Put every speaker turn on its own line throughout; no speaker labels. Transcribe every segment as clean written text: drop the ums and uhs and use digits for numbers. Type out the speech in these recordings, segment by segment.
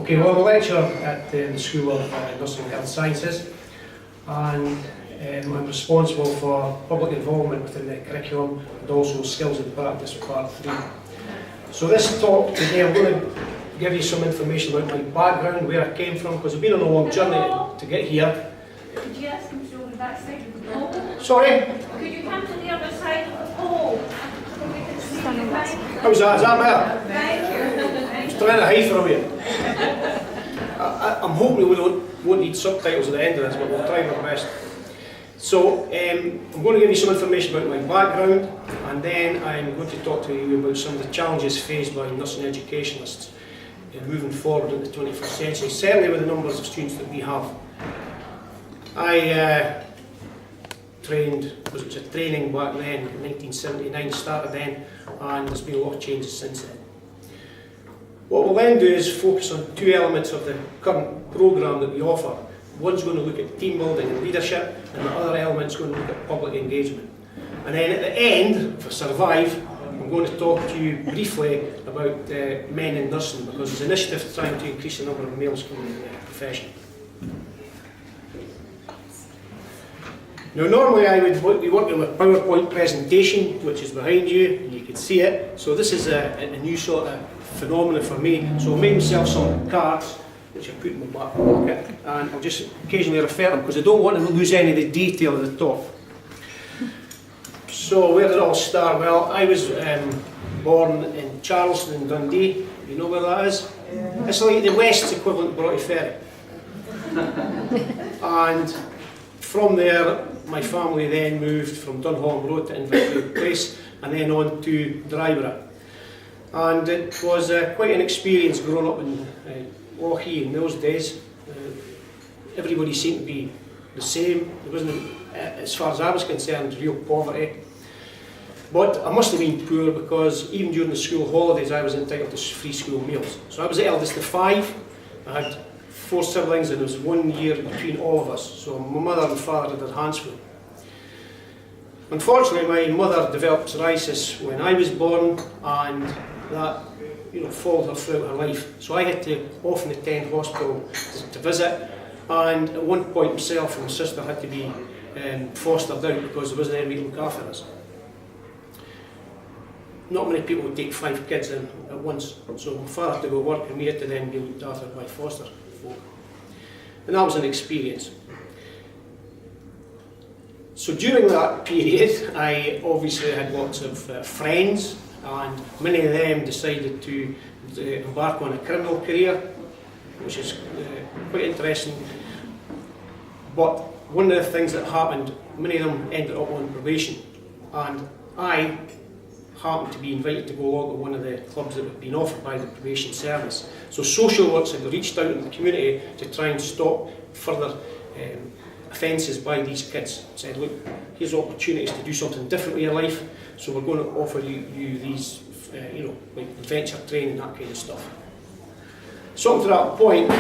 Okay, well, I'm a lecturer at the School of Nursing and Health Sciences, and I'm responsible for public involvement within the curriculum and also skills and practice for Part 3. So this talk today, I'm going to give you some information about my background, where I came from, because I've been on a long journey to get here.
Could you ask him to go to that side of the pole?
Sorry?
Could you come to the other side of the pole? So we can see you right?
How's that? Is that better?
Thank you.
Just trying to hide from you. I'm hoping we won't need subtitles at the end of this, but we'll try our best. So, I'm going to give you some information about my background, and then I'm going to talk to you about some of the challenges faced by nursing educationists moving forward in the 21st century, certainly with the numbers of students that we have. I trained, because it was a training back then, in 1979, started then, and there's been a lot of changes since then. What we'll then do is focus on two elements of the current programme that we offer. One's going to look at team building and leadership, and the other element's going to look at public engagement. And then at the end, if I survive, I'm going to talk to you briefly about men in nursing, because there's an initiative trying to increase the number of males coming in the profession. Now normally I would be working with a PowerPoint presentation, which is behind you, and you can see it. So this is a new sort of phenomenon for me. So I made myself some cards, which I put in my back pocket, and I'll just occasionally refer them, because I don't want to lose any of the detail at the top. So where did it all start? Well, I was born in Charleston in Dundee. You know where that is? Yeah. It's like the West's equivalent to Broughty Ferry. And from there, my family then moved from Dunholm Road to Invercleugh Place, and then on to Dryborough. And it was quite an experience growing up in Lochee in those days. Everybody seemed to be the same. There wasn't, as far as I was concerned, real poverty. But I must have been poor, because even during the school holidays I was entitled to free school meals. So I was the eldest of 5. I had 4 siblings, and there was 1 year between all of us. So my mother and father had their hands full. Unfortunately, my mother developed psoriasis when I was born, and that followed her throughout her life. So I had to often attend hospital to visit, and at one point myself and my sister had to be fostered out, because there wasn't anybody to look after us. Not many people would take 5 kids in at once, so my father had to go work, and we had to then be looked after by foster folk. And that was an experience. So during that period, I obviously had lots of friends, and many of them decided to embark on a criminal career, which is quite interesting. But one of the things that happened, many of them ended up on probation, and I happened to be invited to go along to one of the clubs that had been offered by the probation service. So social workers had reached out in the community to try and stop further offences by these kids. Said, look, here's opportunities to do something different with your life, so we're going to offer you these, like adventure training, that kind of stuff. So up to that point,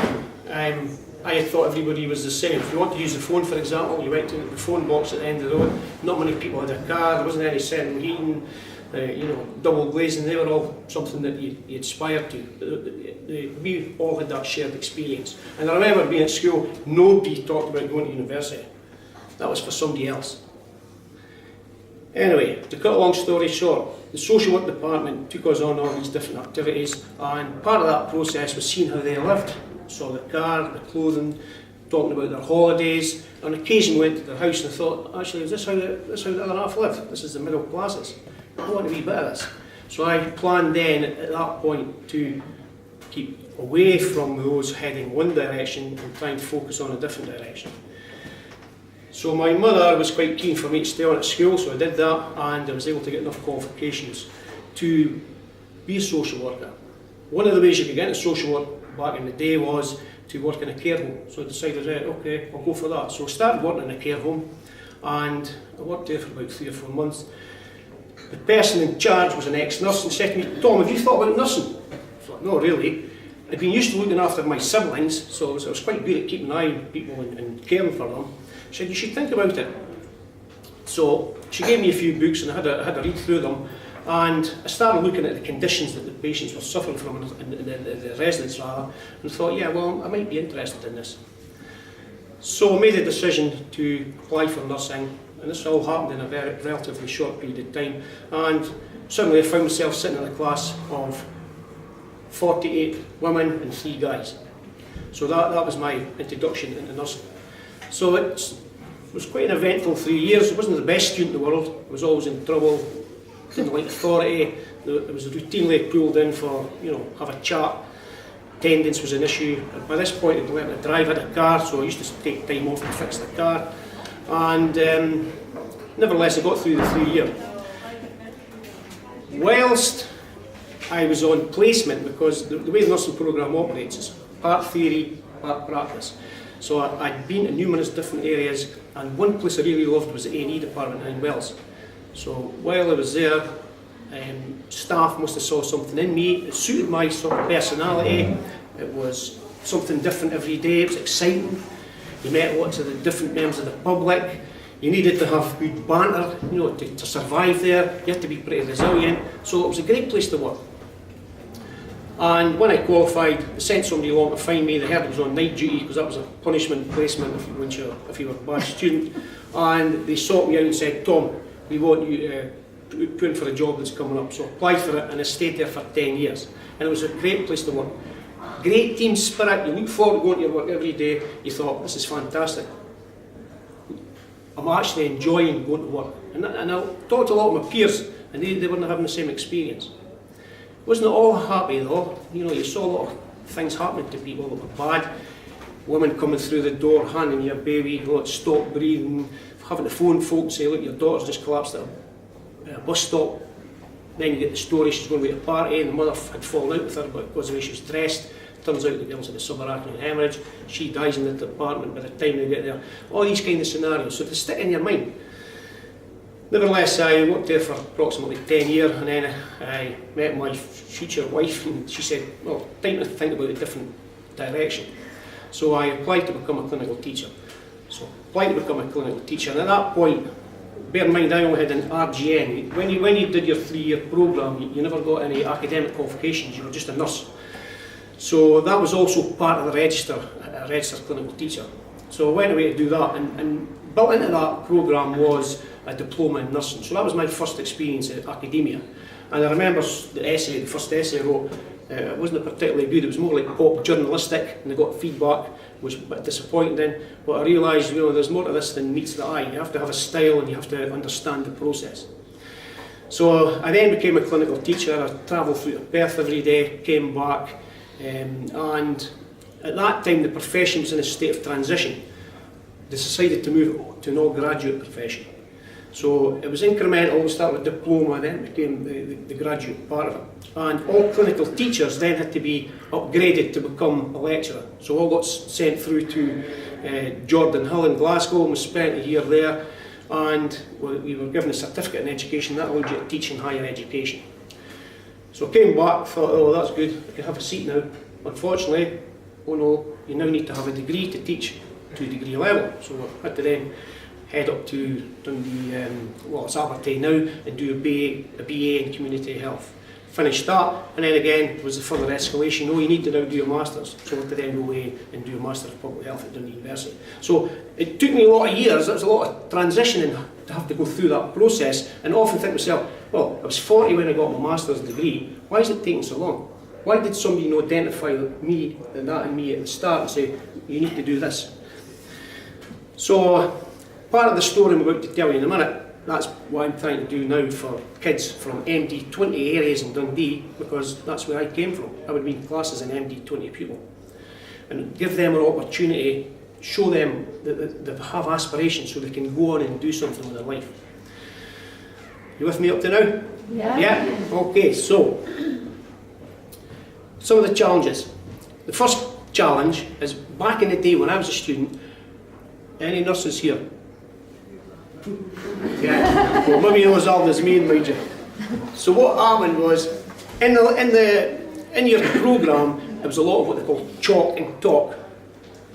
I had thought everybody was the same. If you want to use the phone, for example, you went to the phone box at the end of the road. Not many people had a car, there wasn't any central heating, double glazing. They were all something that you aspired to. We all had that shared experience. And I remember being at school, nobody talked about going to university. That was for somebody else. Anyway, to cut a long story short, the social work department took us on all these different activities, and part of that process was seeing how they lived. Saw the car, the clothing, talking about their holidays. On occasion went to their house and thought, actually, is this how the other half live? This is the middle classes. I want a wee bit of this. So I planned then at that point to keep away from those heading one direction and try and focus on a different direction. So my mother was quite keen for me to stay on at school, so I did that, and I was able to get enough qualifications to be a social worker. One of the ways you could get into social work back in the day was to work in a care home. So I decided, okay, I'll go for that. So I started working in a care home, and I worked there for about 3 or 4 months. The person in charge was an ex-nurse and said to me, Tom, have you thought about nursing? I thought, no, really. I'd been used to looking after my siblings, so I was quite good at keeping an eye on people and caring for them. She said, you should think about it. So she gave me a few books, and I had a read through them, And I started looking at the conditions that the patients were suffering from, and the residents rather, and thought, yeah, well, I might be interested in this. So I made a decision to apply for nursing, and this all happened in a very relatively short period of time. And suddenly I found myself sitting in a class of 48 women and 3 guys. So that was my introduction into nursing. So it was quite an eventful 3 years. I wasn't the best student in the world. I was always in trouble, didn't like authority. I was routinely pulled in for, have a chat. Attendance was an issue. By this point I'd learned to drive in a car, so I used to take time off to fix the car. And nevertheless I got through the 3 years. Whilst I was on placement, because the way the nursing programme operates is part theory, part practice. So I'd been in numerous different areas, and one place I really loved was the A&E department in Wales. So while I was there, staff must have saw something in me. It suited my sort of personality. It was something different every day. It was exciting. You met lots of the different members of the public. You needed to have good banter, to survive there. You had to be pretty resilient. So it was a great place to work. And when I qualified, they sent somebody along to find me. They heard I was on night duty, because that was a punishment placement if you were a bad student. And they sought me out and said, Tom, we want you to put in for a job that's coming up. So I applied for it, and I stayed there for 10 years. And it was a great place to work. Great team spirit. You look forward to going to your work every day. You thought, this is fantastic. I'm actually enjoying going to work. And I talked to a lot of my peers, and they weren't having the same experience. Wasn't all happy though. You saw a lot of things happening to people that were bad. Women coming through the door, handing you a baby, stop breathing, having to phone folks, say, look, your daughter's just collapsed at a bus stop. Then you get the story, she's going to be at a party, and the mother had fallen out with her because of the way she was dressed. Turns out the girl's had a subarachnoid hemorrhage. She dies in the department by the time they get there. All these kind of scenarios, so they stick in your mind. Nevertheless, I worked there for approximately 10 years, and then I met my future wife, and she said, well, time to think about a different direction. So I applied to become a clinical teacher. So applied to become a clinical teacher, and at that point, bear in mind I only had an RGN. When you did your 3-year programme, you never got any academic qualifications, you were just a nurse. So that was also part of the register, a registered clinical teacher. So I went away to do that, and built into that programme was a diploma in nursing. So that was my first experience at academia. And I remember the first essay I wrote, it wasn't particularly good. It was more like pop journalistic, and I got feedback, which was a bit disappointing then. But I realised, there's more to this than meets the eye. You have to have a style, and you have to understand the process. So I then became a clinical teacher. I travelled through to Perth every day, came back, and at that time the profession was in a state of transition. They decided to move to an all-graduate profession. So it was incremental. We started with diploma, and then it became the graduate part of it. And all clinical teachers then had to be upgraded to become a lecturer. So all got sent through to Jordan Hill in Glasgow, and we spent a year there. And we were given a certificate in education that allowed you to teach in higher education. So I came back, thought, oh, that's good, I can have a seat now. Unfortunately, oh no, you now need to have a degree to teach to degree level. So I had to then head up to Dundee, it's Aberdeen now, and do a BA in community health. Finished that, and then again was the further escalation. No, you need to now do a master's. So I had to then go away and do a Master of Public Health at Dundee University. So it took me a lot of years. There was a lot of transitioning to have to go through that process, and I often think to myself, well, I was 40 when I got my master's degree. Why is it taking so long? Why did somebody not identify me and that in me at the start and say, you need to do this? So part of the story I'm about to tell you in a minute, that's what I'm trying to do now for kids from MD 20 areas in Dundee, because that's where I came from. I would be in classes in MD 20 people. And give them an opportunity, show them that they have aspirations so they can go on and do something with their life. You with me up to now?
Yeah.
Yeah? Okay, so some of the challenges. The first challenge is, back in the day when I was a student, any nurses here? Yeah, well, maybe those are as me and mind you. So what happened was, in your programme, there was a lot of what they call chalk and talk.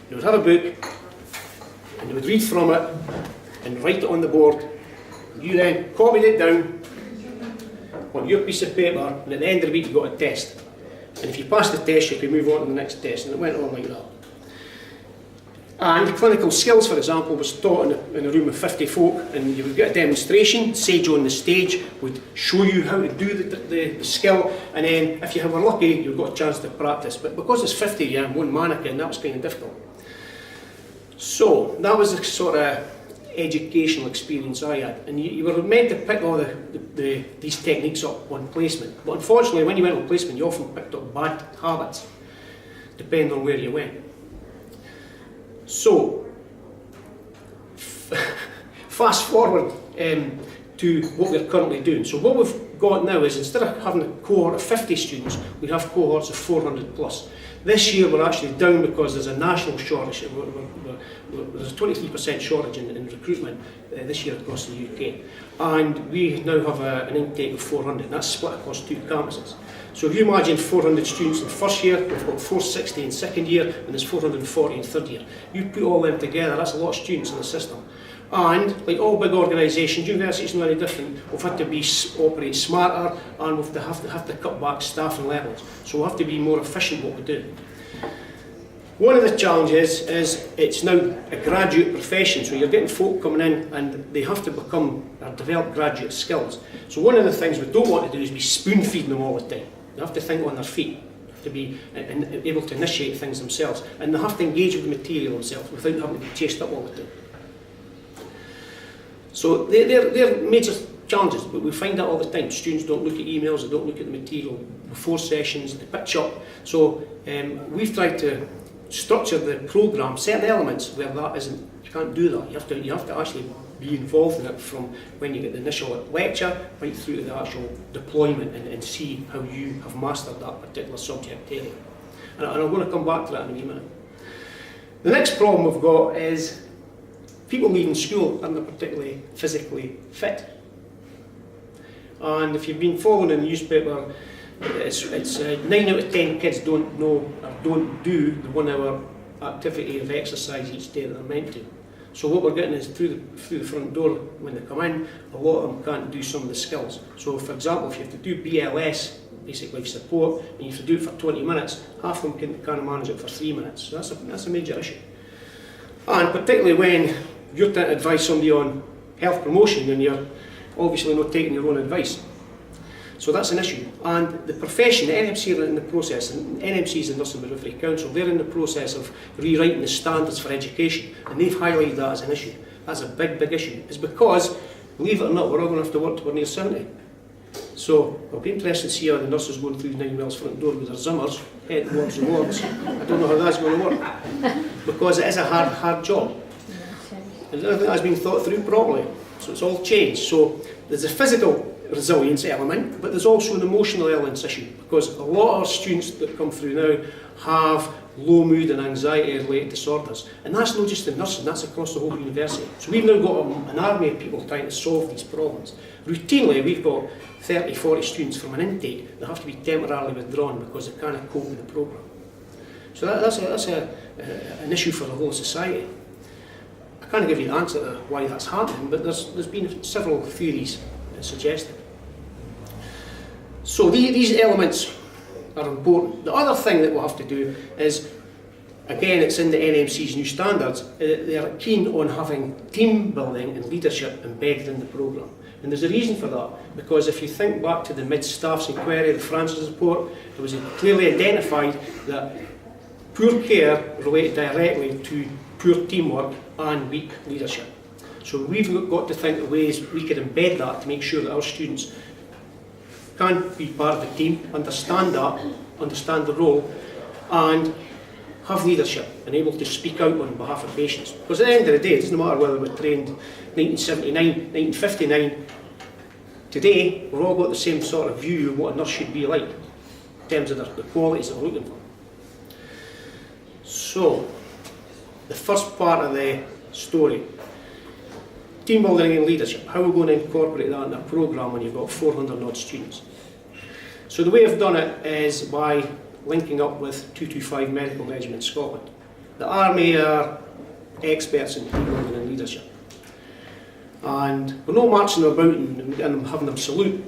You would have a book, and you would read from it, and write it on the board. You then copied it down, on your piece of paper, and at the end of the week you've got a test. And if you pass the test, you can move on to the next test, and it went on like that. And clinical skills, for example, was taught in a room of 50 folk, and you would get a demonstration. Sage on the stage would show you how to do the skill, and then if you were lucky, you got a chance to practice. But because it's 50 of you and one mannequin, that was kind of difficult. So that was the sort of educational experience I had, and you were meant to pick all these techniques up on placement. But unfortunately, when you went on placement, you often picked up bad habits, depending on where you went. So, fast forward to what we're currently doing. So what we've got now is, instead of having a cohort of 50 students, we have cohorts of 400 plus. This year we're actually down because there's a national shortage. There's a 23% shortage in recruitment this year across the UK. And we now have an intake of 400, and that's split across 2 campuses. So if you imagine 400 students in first year, we've got 460 in second year, and there's 440 in third year. You put all them together, that's a lot of students in the system. And like all big organisations, universities are no different. We've had to operate smarter, and we've have to cut back staffing levels. So we have to be more efficient what we do. One of the challenges is it's now a graduate profession, so you're getting folk coming in and they have to become or develop graduate skills. So one of the things we don't want to do is be spoon feeding them all the time. They have to think on their feet, to be able to initiate things themselves, and they have to engage with the material themselves without having to be chased up all the time. So they're major challenges, but we find that all the time. Students don't look at emails, they don't look at the material before sessions, they pitch up. So we've tried to structure the programme, certain elements where that isn't, you can't do that. You have to actually be involved in it from when you get the initial lecture right through to the actual deployment and see how you have mastered that particular subject area. And I'm going to come back to that in a wee minute. The next problem we've got is people leaving school aren't particularly physically fit. And if you've been following in the newspaper, it's 9 out of 10 kids don't know or don't do the 1 hour activity of exercise each day that they're meant to. So what we're getting is through the front door when they come in, a lot of them can't do some of the skills. So for example, if you have to do BLS, basic life support, and you have to do it for 20 minutes, half of them can't manage it for 3 minutes. So that's a major issue. And particularly when you're trying to advise somebody on health promotion and you're obviously not taking your own advice. So that's an issue. And the profession, the NMC are in the process, and NMC is the Nursing Midwifery Council, they're in the process of rewriting the standards for education, and they've highlighted that as an issue. That's a big, big issue. It's because, believe it or not, we're all going to have to work till we're near 70. So it'll be interesting to see how the nurses going through 9 miles front door with their zimmers, head towards the wards. I don't know how that's going to work, because it is a hard job. And everything has been thought through properly, so it's all changed. So there's a physical resilience element, but there's also an emotional elements issue, because a lot of our students that come through now have low mood and anxiety related disorders, and that's not just in nursing, that's across the whole university. So we've now got an army of people trying to solve these problems. Routinely we've got 30-40 students from an intake that have to be temporarily withdrawn because they can't cope with the programme. So that's an issue for the whole society. I can't give you the answer to why that's happening, but there's been several theories suggested. So these elements are important. The other thing that we'll have to do is, again, it's in the NMC's new standards, they're keen on having team building and leadership embedded in the programme. And there's a reason for that, because if you think back to the mid-staffs inquiry, the Francis report, it was clearly identified that poor care related directly to poor teamwork and weak leadership. So we've got to think of ways we could embed that to make sure that our students can be part of the team, understand that, understand the role, and have leadership and able to speak out on behalf of patients. Because at the end of the day, it doesn't matter whether we're trained 1979, 1959, today we've all got the same sort of view of what a nurse should be like in terms of the qualities that we're looking for. So, the first part of the story, team building and leadership. How are we going to incorporate that in a programme when you've got 400 odd students? So the way I've done it is by linking up with 225 Medical Regiment Scotland. The Army are experts in team building and leadership. And we're not marching them about and having them salute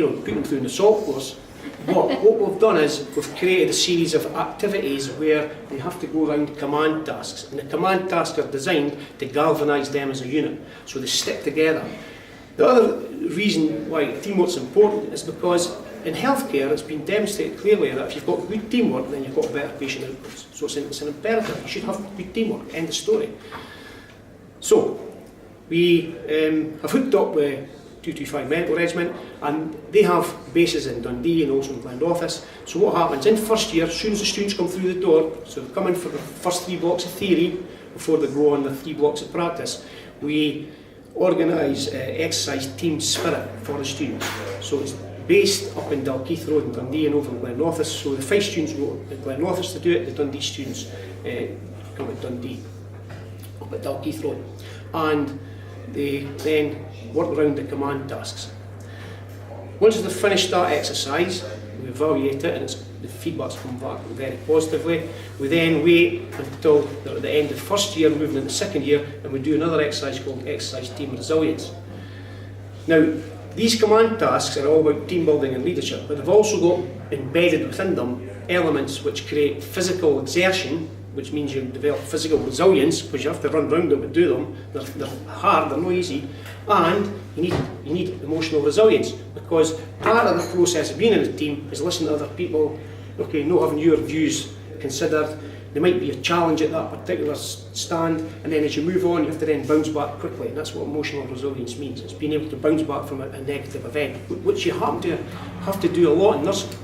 put them through the salt course. What we've done is we've created a series of activities where they have to go around command tasks, and the command tasks are designed to galvanise them as a unit, so they stick together. The other reason why teamwork's important is because in healthcare it's been demonstrated clearly that if you've got good teamwork, then you've got better patient outcomes. So it's an imperative. You should have good teamwork. End of story. So we have hooked up with 225 Medical Regiment, and they have bases in Dundee and also in Glenrothes. So what happens in first year, as soon as the students come through the door, so they come in for the first 3 blocks of theory before they go on the 3 blocks of practice, we organise exercise team spirit for the students. So it's based up in Dalkeith Road in Dundee and over in Glenrothes. So the 5 students go to Glenrothes to do it, the Dundee students come to Dundee, up at Dalkeith Road. And they then work around the command tasks. Once they've finished that exercise, we evaluate it, and the feedback's come back very positively. We then wait until they're at the end of first year, moving into second year, and we do another exercise called Exercise Team Resilience. Now, these command tasks are all about team building and leadership, but they've also got embedded within them elements which create physical exertion, which means you develop physical resilience, because you have to run around them and do them. They're hard, they're not easy. And you need emotional resilience, because part of the process of being in a team is listening to other people, okay, not having your views considered. There might be a challenge at that particular stand, and then as you move on, you have to then bounce back quickly, and that's what emotional resilience means. It's being able to bounce back from a negative event, which you have to do a lot in nursing.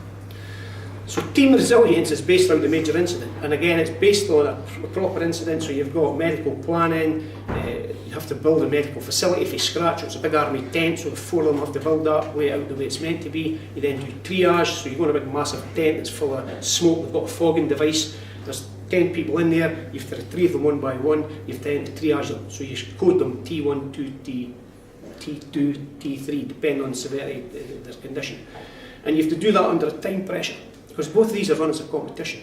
So team resilience is based around the major incident, and again it's based on a proper incident. So you've got medical planning, you have to build a medical facility from scratch. It's a big army tent, so the 4 of them have to build that, lay it out the way it's meant to be. You then do triage, so you go in a big massive tent that's full of smoke. They've got a fogging device, there's 10 people in there, you have to retrieve them one by one, you have to triage them. So you code them T1, T2, T3, depending on the severity of their condition. And you have to do that under a time pressure, because both of these are run as a competition.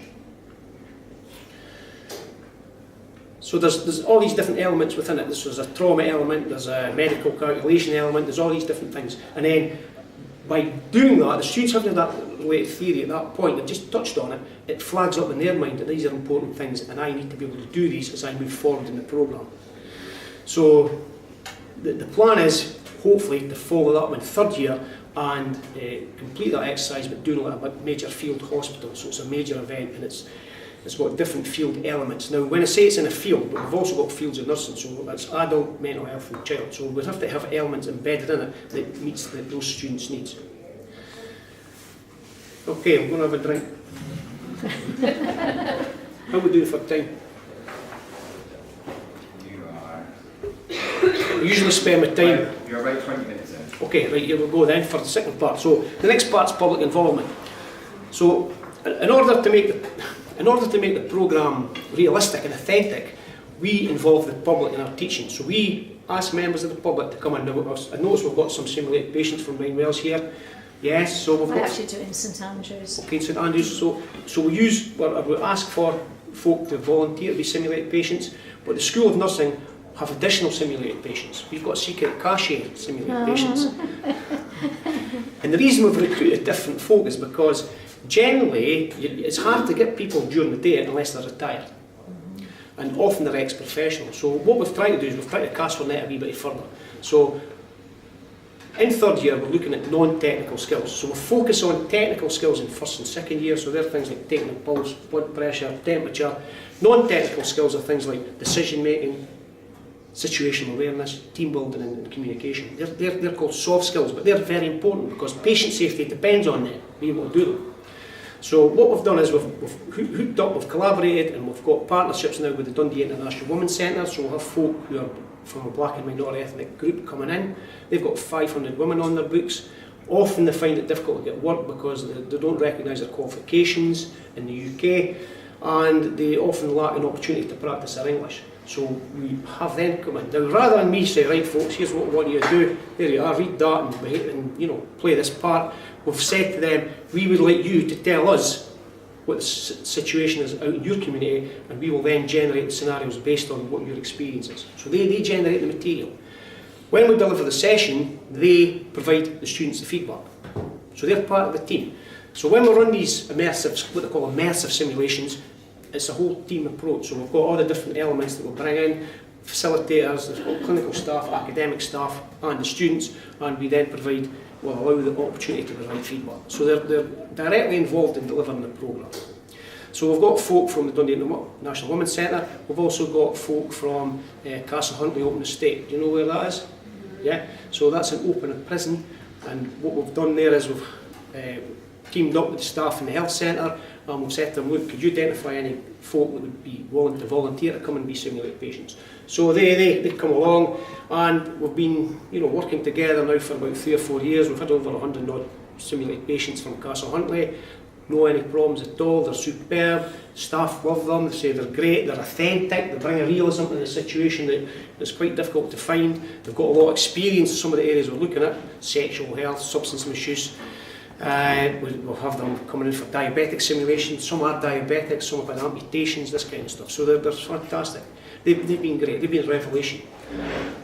So there's all these different elements within it. There's a trauma element, there's a medical calculation element, there's all these different things. And then by doing that, the students having that related theory at that point, they've just touched on it, it flags up in their mind that these are important things and I need to be able to do these as I move forward in the programme. So the plan is hopefully to follow that up in third year and complete that exercise, but doing it at a major field hospital. So it's a major event, and it's got different field elements. Now, when I say it's in a field, but we've also got fields of nursing, so that's adult, mental health and child. So we'd have to have elements embedded in it that meets those students' needs. Okay, I'm going to have a drink. How we do for time? I usually spend my time.
You're about 20 minutes in.
Okay, right, here we go then for the second part. So the next part's public involvement. So in order to make the programme realistic and authentic, we involve the public in our teaching. So we ask members of the public to come and know us. I notice we've got some simulated patients from Nine Wells here. Yes, so we've got...
I actually do it in St Andrews.
Okay, in St Andrews. So we ask for folk to volunteer to be simulated patients, but the School of Nursing have additional simulated patients. We've got secret cashier simulated patients. And the reason we've recruited different folk is because generally it's hard to get people during the day unless they're retired. And often they're ex-professional. So what we've tried to do is we've tried to cast our net a wee bit further. So in third year we're looking at non-technical skills. So we'll focus on technical skills in first and second year. So they're things like taking a pulse, blood pressure, temperature. Non-technical skills are things like decision making, situational awareness, team building and communication. They're called soft skills, but they're very important because patient safety depends on them, being able to do them. So what we've done is we've hooked up, we've collaborated, and we've got partnerships now with the Dundee International Women's Centre. So we'll have folk who are from a black and minority ethnic group coming in. They've got 500 women on their books. Often they find it difficult to get work because they don't recognise their qualifications in the UK, and they often lack an opportunity to practice their English. So we have them come in. Now, rather than me say, right folks, here's what we want you to do, there you are, read that and play this part, we've said to them, we would like you to tell us what the situation is out in your community, and we will then generate the scenarios based on what your experience is. So they generate the material. When we deliver the session, they provide the students the feedback. So they're part of the team. So when we run these immersive, what they call immersive simulations, it's a whole team approach. So we've got all the different elements that we'll bring in, facilitators, there's got clinical staff, academic staff, and the students, and we then provide, will allow the opportunity to provide feedback. So they're directly involved in delivering the programme. So we've got folk from the Dundee National Women's Centre, we've also got folk from Castle Huntly Open Estate. Do you know where that is? Yeah? So that's an open prison, and what we've done there is we've teamed up with the staff in the health centre, and we've said to them, look, could you identify any folk that would be willing to volunteer to come and be simulated patients? So they come along, and we've been working together now for about 3 or 4 years. We've had over 100 odd simulated patients from Castle Huntly. No any problems at all, they're superb, staff love them, they say they're great, they're authentic, they bring a realism to the situation that's quite difficult to find. They've got a lot of experience in some of the areas we're looking at, sexual health, substance misuse. We'll have them coming in for diabetic simulation. Some are diabetics, some have had amputations, this kind of stuff. So they're fantastic. They've been great, they've been a revelation.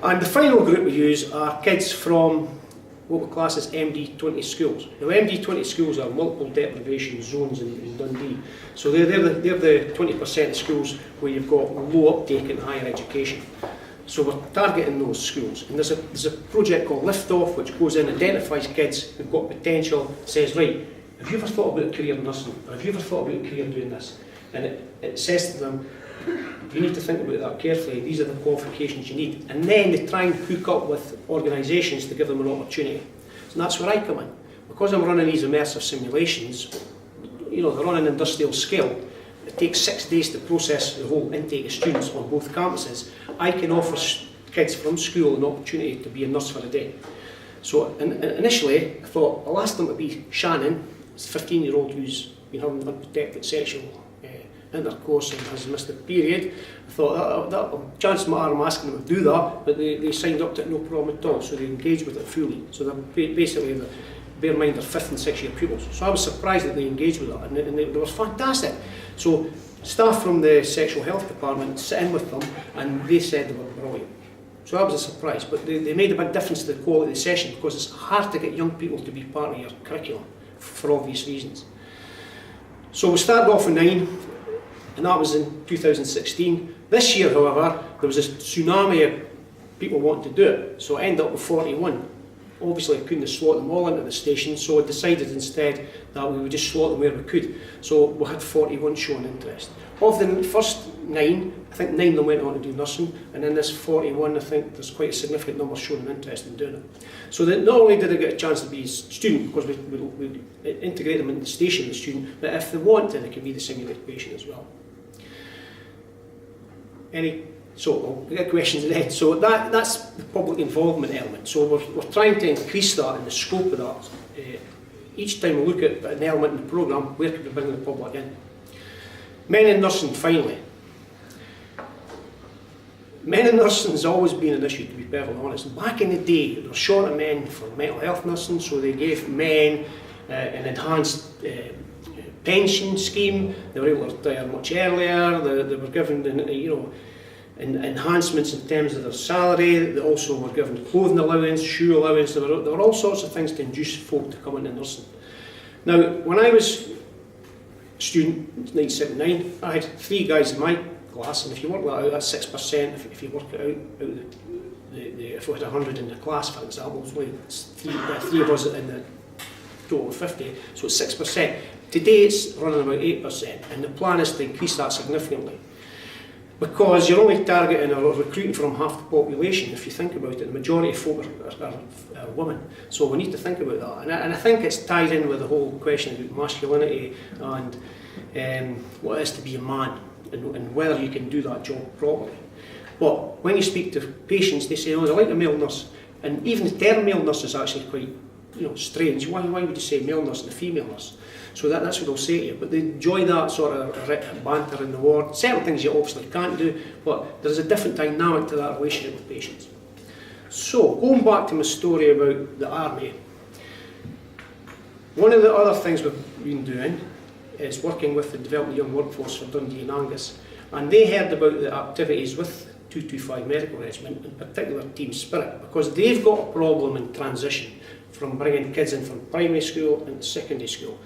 And the final group we use are kids from what we class as MD20 schools. Now MD20 schools are multiple deprivation zones in Dundee. So they're the 20% of schools where you've got low uptake in higher education. So we're targeting those schools, and there's a project called Lift Off which goes in, identifies kids who've got potential, says, right, have you ever thought about a career in nursing, or have you ever thought about a career doing this? And it says to them, you need to think about that carefully, these are the qualifications you need. And then they try and hook up with organisations to give them an opportunity. So that's where I come in. Because I'm running these immersive simulations, they're on an industrial scale. It takes 6 days to process the whole intake of students on both campuses. I can offer kids from school an opportunity to be a nurse for a day. So initially, I thought I'll ask them to be Shannon, it's a 15-year-old who's been having unprotected sexual intercourse and has missed a period. I thought that chance my arm asking them to do that, but they signed up to it no problem at all, so they engaged with it fully. So they're basically, bear in mind, they're 5th and 6th year pupils. So I was surprised that they engaged with that, and they were fantastic. So staff from the sexual health department sit in with them, and they said they were brilliant. So that was a surprise, but they made a big difference to the quality of the session, because it's hard to get young people to be part of your curriculum for obvious reasons. So we started off with 9, and that was in 2016. This year, however, there was a tsunami of people wanting to do it, so I ended up with 41. Obviously I couldn't slot them all into the station, so I decided instead that we would just slot them where we could. So we had 41 showing interest. Of the first 9, I think 9 of them went on to do nursing, and in this 41 I think there's quite a significant number showing an interest in doing it. So that not only did they get a chance to be a student, because we integrate them into the station as a student, but if they want to, they can be the simulated patient as well. So we'll get questions then. So that's the public involvement element. So we're trying to increase that and the scope of that. Each time we look at an element in the programme, where can we bring the public in? Men in nursing, finally. Men in nursing has always been an issue, to be perfectly honest. Back in the day, there were short of men for mental health nursing, so they gave men an enhanced pension scheme. They were able to retire much earlier. They were given, enhancements in terms of their salary. They also were given clothing allowance, shoe allowance. There were all sorts of things to induce folk to come into nursing. Now, when I was a student in 1979, I had 3 guys in my class, and if you work that out, that's 6%. If you work it out if we had 100 in the class, for example, it's 3 of us in the total of 50, so it's 6%. Today it's running about 8%, and the plan is to increase that significantly. Because you're only targeting or recruiting from half the population. If you think about it, the majority of folk are women. So we need to think about that. And I think it's tied in with the whole question about masculinity and what it is to be a man, and whether you can do that job properly. But when you speak to patients, they say, oh, they like a male nurse. And even the term male nurse is actually quite strange. Why would you say male nurse and a female nurse? So that's what they'll say to you, but they enjoy that sort of banter in the ward. Certain things you obviously can't do, but there's a different dynamic to that relationship with patients. So, going back to my story about the army, one of the other things we've been doing is working with the Development Young Workforce for Dundee and Angus, and they heard about the activities with 225 Medical Regiment, in particular Team Spirit, because they've got a problem in transition from bringing kids in from primary school into secondary school.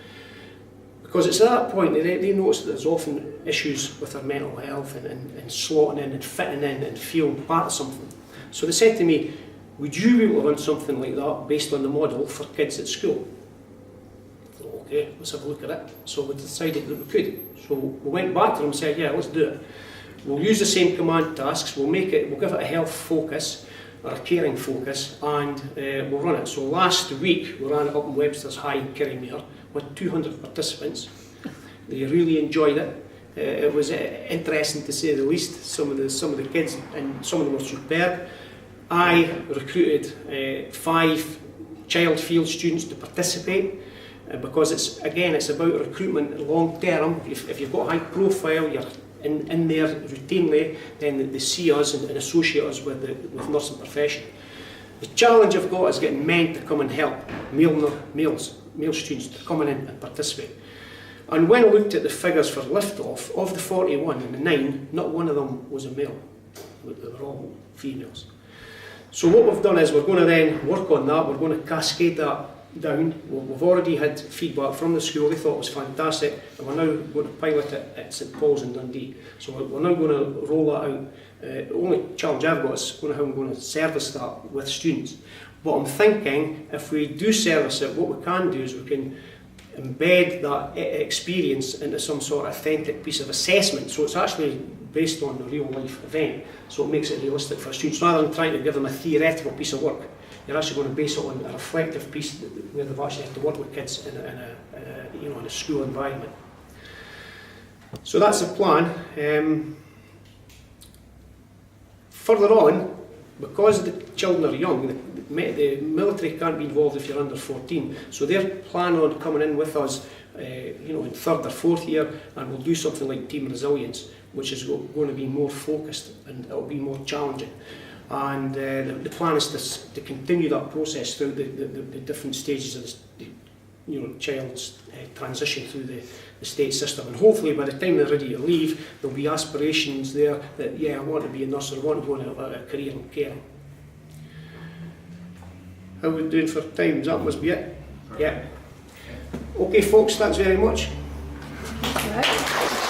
Because it's at that point they notice that there's often issues with their mental health and slotting in and fitting in and feeling part of something. So they said to me, would you be able to run something like that based on the model for kids at school? I thought, okay, let's have a look at it. So we decided that we could. So we went back to them and said, yeah, let's do it. We'll use the same command tasks, we'll give it a health focus, or a caring focus, and we'll run it. So last week we ran it up in Webster's High in Kirriemuir with 200 participants. They really enjoyed it. It was interesting to say the least. Some of the kids, and some of them were superb. I recruited 5 child field students to participate because it's about recruitment long term. If you've got a high profile, you're in there routinely, then they see us and associate us with the nursing profession. The challenge I've got is getting men to come and help, male students to come in and participate. And when I looked at the figures for lift-off, of the 41 and the 9, not one of them was a male. They were all females. So what we've done is we're going to then work on that, we're going to cascade that down. We've already had feedback from the school, they thought it was fantastic, and we're now going to pilot it at St Paul's in Dundee. So we're now going to roll that out. The only challenge I've got is how I'm going to service that with students. But I'm thinking if we do service it, what we can do is we can embed that experience into some sort of authentic piece of assessment. So it's actually based on a real life event, so it makes it realistic for students. Rather than trying to give them a theoretical piece of work, you're actually going to base it on a reflective piece where they've actually had to work with kids in a school environment. So that's the plan. Further on, because the children are young, the military can't be involved if you're under 14. So they're planning on coming in with us, in 3rd or 4th year, and we'll do something like Team Resilience, which is going to be more focused and it'll be more challenging. And the plan is to continue that process through the different stages of the child's transition through the state system. And hopefully by the time they're ready to leave, there'll be aspirations there that, yeah, I want to be a nurse, or I want to go into a career in caring. How are we doing for time? That must be it. Yeah. Okay folks, thanks very much.
Right.